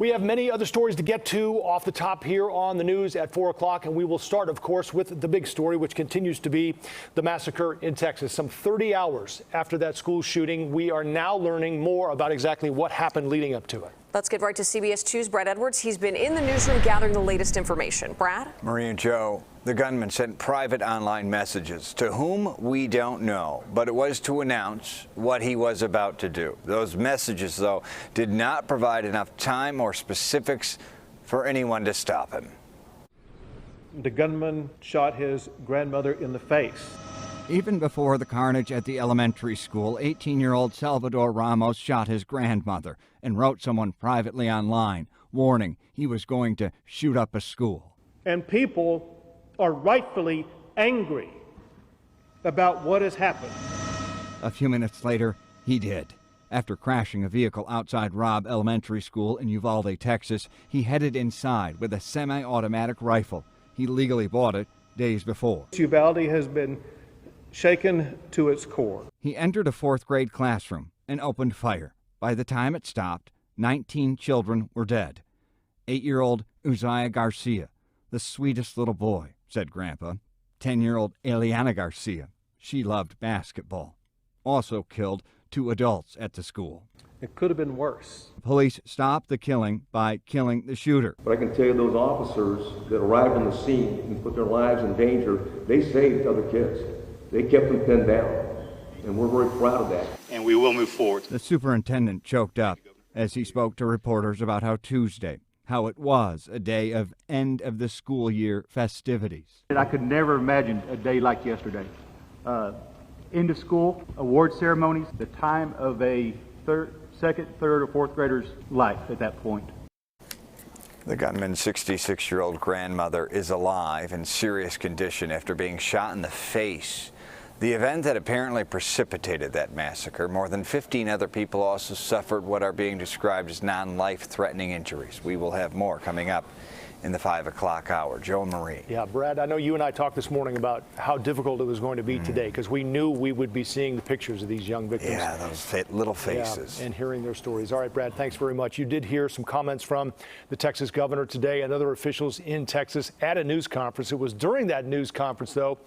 We have many other stories to get to off the top here on the news at 4 o'clock, and we will start, of course, with the big story, which continues to be the massacre in Texas. Some 30 hours after that school shooting, we are now learning more about exactly what happened leading up to it. Let's get right to CBS 2's Brad Edwards. He's been in the newsroom gathering the latest information. Brad? Marie and Joe, the gunman sent private online messages to whom we don't know, but it was to announce what he was about to do. Those messages, though, did not provide enough time or specifics for anyone to stop him. The gunman shot his grandmother in the face. Even before the carnage at the elementary school, 18-year-old Salvador Ramos shot his grandmother and wrote someone privately online, warning he was going to shoot up a school. And people are rightfully angry about what has happened. A few minutes later, he did. After crashing a vehicle outside Robb Elementary School in Uvalde, Texas, he headed inside with a semi-automatic rifle. He legally bought it days before. Uvalde has been shaken to its core. He entered a fourth-grade classroom and opened fire. By the time it stopped, 19 children were dead. 8-year-old Uzziah Garcia, the sweetest little boy, said Grandpa. 10-year-old Eliana Garcia, she loved basketball. Also killed 2 adults at the school. It could have been worse. Police stopped the killing by killing the shooter. But I can tell you those officers that arrived on the scene and put their lives in danger, they saved other kids. They kept them pinned down, and we're very proud of that. And we will move forward. The superintendent choked up as he spoke to reporters about how it was a day of end of the school year festivities. I could never imagine a day like yesterday. End of school, award ceremonies, the time of a second, third, or fourth grader's life at that point. The gunman's 66-year-old grandmother is alive in serious condition after being shot in the face. The event that apparently precipitated that massacre. More than 15 other people also suffered what are being described as non-life-threatening injuries. We will have more coming up in the 5 o'clock hour. Joe and Marie. Yeah, Brad, I know you and I talked this morning about how difficult it was going to be today because we knew we would be seeing the pictures of these young victims. Yeah, those little faces. Yeah, and hearing their stories. All right, Brad, thanks very much. You did hear some comments from the Texas governor today and other officials in Texas at a news conference. It was during that news conference, though,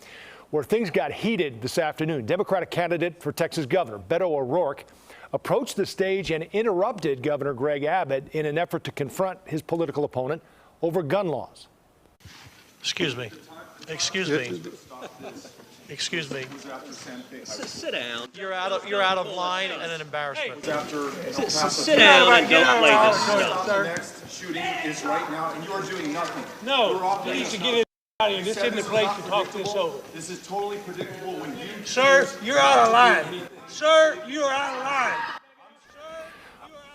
where things got heated this afternoon. Democratic candidate for Texas governor, Beto O'Rourke, approached the stage and interrupted Governor Greg Abbott in an effort to confront his political opponent over gun laws. Excuse me. Excuse me. Excuse me. Sit down. You're out of line and an embarrassment. Sit down and don't play this stuff. The next shooting is right now, and you are doing nothing. No, you need to get it out of here. This isn't the place to talk this over. This is totally predictable when you... Sir, you're out of line. Sir, you're out of line.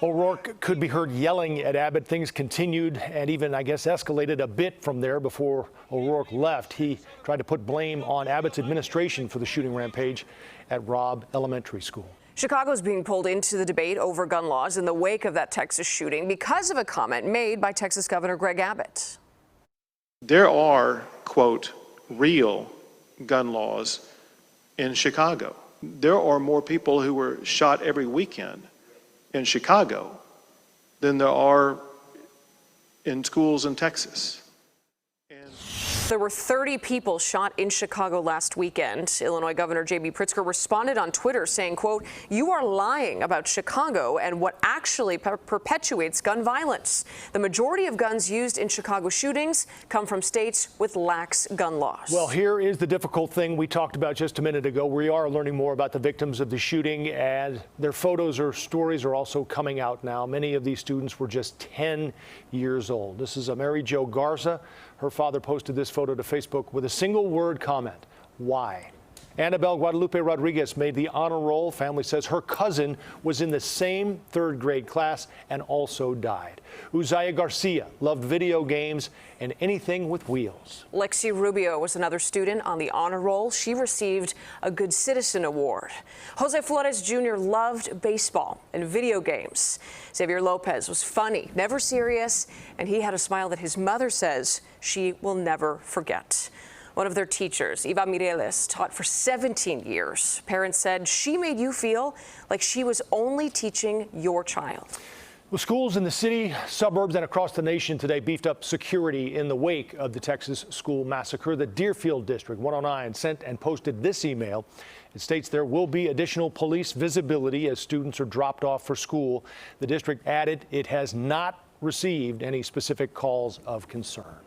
O'Rourke could be heard yelling at Abbott. Things continued and even, I guess, escalated a bit from there before O'Rourke left. He tried to put blame on Abbott's administration for the shooting rampage at Robb Elementary School. Chicago is being pulled into the debate over gun laws in the wake of that Texas shooting because of a comment made by Texas Governor Greg Abbott. There are, quote, real gun laws in Chicago. There are more people who were shot every weekend in Chicago than there are in schools in Texas. There were 30 people shot in Chicago last weekend. Illinois Governor J.B. Pritzker responded on Twitter saying, quote, "You are lying about Chicago and what actually perpetuates gun violence. The majority of guns used in Chicago shootings come from states with lax gun laws." Well, here is the difficult thing we talked about just a minute ago. We are learning more about the victims of the shooting, and their photos or stories are also coming out now. Many of these students were just 10 years old. This is Mary Jo Garza. Her father posted this photo to Facebook with a single word comment: why? Annabelle Guadalupe Rodriguez made the honor roll. Family says her cousin was in the same third grade class and also died. Uzziah Garcia loved video games and anything with wheels. Lexi Rubio was another student on the honor roll. She received a Good Citizen Award. Jose Flores Jr. loved baseball and video games. Xavier Lopez was funny, never serious, and he had a smile that his mother says she will never forget. One of their teachers, Eva Mireles, taught for 17 years. Parents said she made you feel like she was only teaching your child. Well, schools in the city, suburbs, and across the nation today beefed up security in the wake of the Texas school massacre. The Deerfield District 109 sent and posted this email. It states there will be additional police visibility as students are dropped off for school. The district added it has not received any specific calls of concern.